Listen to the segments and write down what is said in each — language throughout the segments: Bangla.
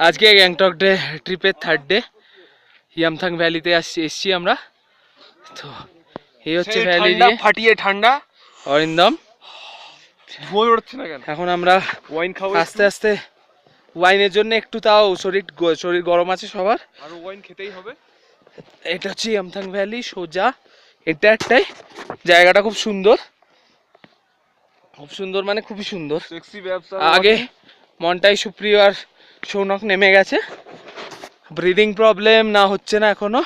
আজকে গ্যাংটক ডে ট্রিপের থার্ড ডে ইয়ামথাং ভ্যালিতে এসছি আমরা। তো এই হচ্ছে ভ্যালি ফাটিয়ে ঠান্ডা অরিন্দম ধোঁয়া উঠছে না কেন? এখন আমরা ওয়াইন খাবো আস্তে আস্তে। ওয়াইনের জন্য একটু তাও শরীর গরম আছে সবার, আর ওয়াইন খেতেই হবে। এটা হচ্ছে ইয়ামথাং ভ্যালি সোজা। এটা একটাই জায়গাটা খুব সুন্দর, খুব সুন্দর মানে খুবই সুন্দর। সেক্সি ব্যবসা। আগে মন্টাই সুপ্রিয় আর সৌনক নেমে গেছে, ব্রিদিং প্রবলেম না হচ্ছে না এখনো,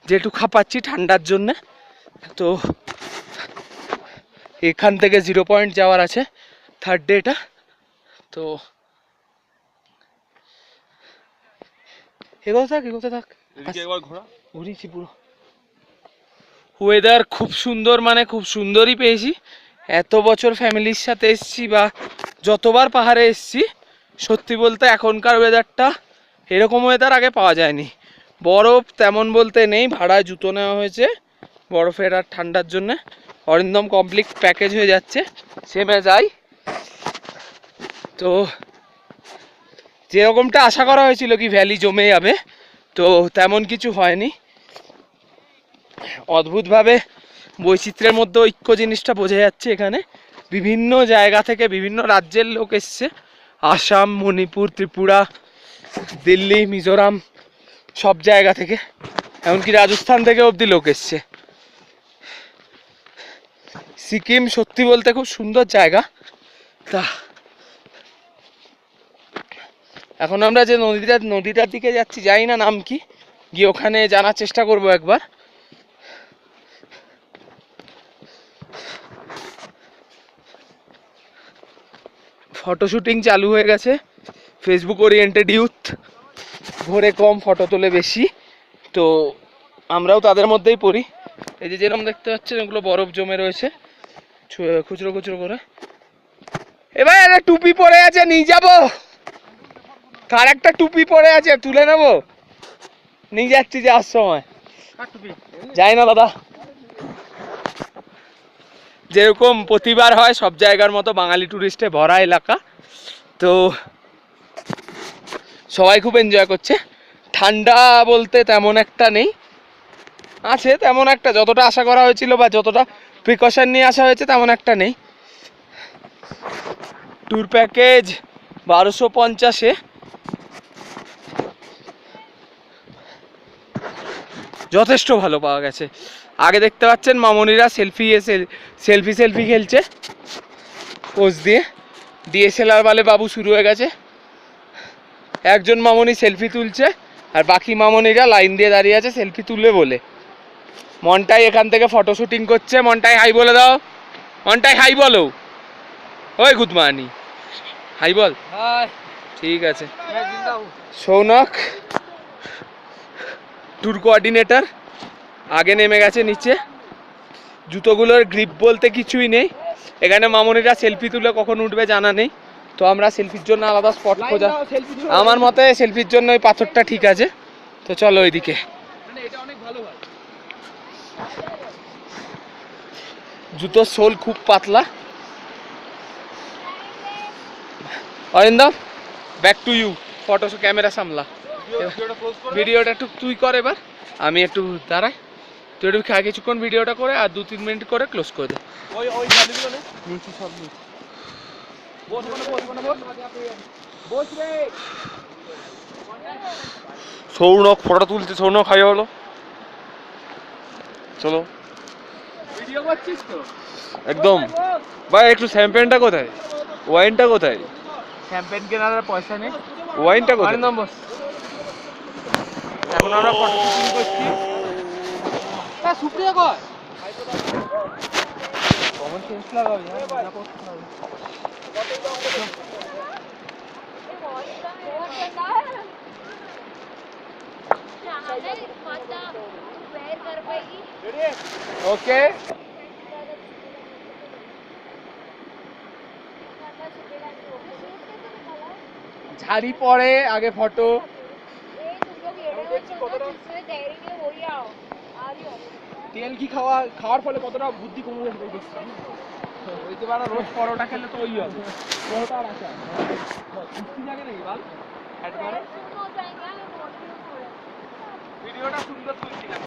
যেটুকু খাপাচ্ছি ঠান্ডার জন্যে। তো এখান থেকে 0 পয়েন্ট যাওয়ার আছে থার্ড ডে এটা। তো এগোতে থাক ঘুরিয়েছি পুরো। ওয়েদার খুব সুন্দর মানে খুব সুন্দরই পেয়েছি। এত বছর ফ্যামিলির সাথে এসছি বা যতবার পাহাড়ে এসছি, সত্যি বলতে এখনকার ওয়েদারটা এরকম ওয়েদার আগে পাওয়া যায়নি। বরফ তেমন বলতে নেই, ভাড়ায় জুতো নেওয়া হয়েছে বরফের আর ঠান্ডার জন্য। অরিন্দম কমপ্লিট প্যাকেজ হয়ে যাচ্ছে, সেমে যাই। তো যেরকমটা আশা করা হয়েছিল কি ভ্যালি জমে যাবে, তো তেমন কিছু হয়নি। অদ্ভুতভাবে বৈচিত্র্যের মধ্যে ঐক্য জিনিসটা বোঝা যাচ্ছে। এখানে বিভিন্ন জায়গা থেকে বিভিন্ন রাজ্যের লোক এসছে, আসাম, মণিপুর, ত্রিপুরা, দিল্লি, মিজোরাম, সব জায়গা থেকে, এমনকি রাজস্থান থেকে অবধি লোক এসছে। সিকিম সত্যি বলতে খুব সুন্দর জায়গা। তা এখন আমরা যে নদীটার দিকে যাচ্ছি, জানি না নাম কি, গিয়ে ওখানে জানার চেষ্টা করব একবার। ফটো শুটিং চালু হয়ে গেছে। ফেসবুক ওরিয়েন্টেড ইউথ, ভোরে কম ফটো তোলে বেশি, তো আমরাও তাদের মধ্যেই পড়ি। এই যে যেরকম দেখতে পাচ্ছেন এগুলো বরফ জমে রয়েছে খুচরো খুচরো করে। এবার একটা টুপি পরে আছে, নিয়ে যাবো। কার একটা টুপি পরে আছে, তুলে নেবো, নিয়ে যাচ্ছি যাওয়ার সময়। যাই না দাদা, যেরকম প্রতিবার হয় সব জায়গার মতো বাঙালি টুরিস্টে ভরা এলাকা, তো সবাই খুব এনজয় করছে। ঠান্ডা বলতে তেমন একটা নেই, আছে তেমন একটা, যতটা আশা করা হয়েছিল বা যতটা প্রিকশন নিয়ে আসা হয়েছে তেমন একটা নেই। ট্যুর প্যাকেজ 1250-এ যথেষ্ট ভালো পাওয়া গেছে। আগে দেখতে পাচ্ছেন মামনিরা সেলফি খেলছে পোজ দিয়ে। ডিএসএলআর বালে বাবু শুরু হয়ে গেছে। একজন মামনি সেলফি তুলছে আর বাকি মামনিরা লাইন দিয়ে দাঁড়িয়ে আছে সেলফি তুলবে বলে। মনটাই এখান থেকে ফটো শুটিং করছে। মনটাই হাই বলে দাও, মনটাই হাই বলো। ওই গুড মর্নিং, হাই বল। ঠিক আছে। সৌনক ট্যুর কোঅর্ডিনেটর আগে নেমে গেছে নিচে। জুতোগুলোর গ্রিপ বলতে কিছুই নেই। এখানে মামনিরা সেলফি তুলে কখন উঠবে জানা নেই, তো আমরা সেলফির জন্য আলাদা স্পট খোঁজা। আমার মতে সেলফির জন্য ওই পাথরটা ঠিক আছে। তো চলো ওইদিকে। জুতোর সোল খুব পাতলা। Arindam back to you, photo camera সামলা। ভিডিওটা একটু তুই কর এবার, আমি একটু দাঁড়াই। তুই একটু কিছুক্ষণ ভিডিওটা করে আর 2-3 মিনিট করে ক্লোজ করে দে। সব সৌনক ফটো তুলছে, সৌনক হাই হলো। চলো ভিডিও করছিস তো একদম। ভাই একটু শ্যাম্পেনটা কোথায়, ওয়াইনটা কোথায়? শ্যাম্পেন কেনার পয়সা নেই, ওয়াইনটা কোথায়? এখন আমরা ফটো শুটিং করছি। শুক্রিয়া কর কমন সেন্স লাগাও, মজা করতে হবে। ওকে ঝাড়ি পরে আগে ফটো। তেল কি খাওয়ার ফলে কতটা বুদ্ধি কমে গেছে দেখছি। ওই তো রোজ পরোটা খেলে তো ওই হবে, পরোটা আর আচার। নাকি বল হ্যাট মারো सुनो जाएंगे, मैं बोल रही हूँ थोड़ा। ভিডিওটা সুন্দর তুলছিলাম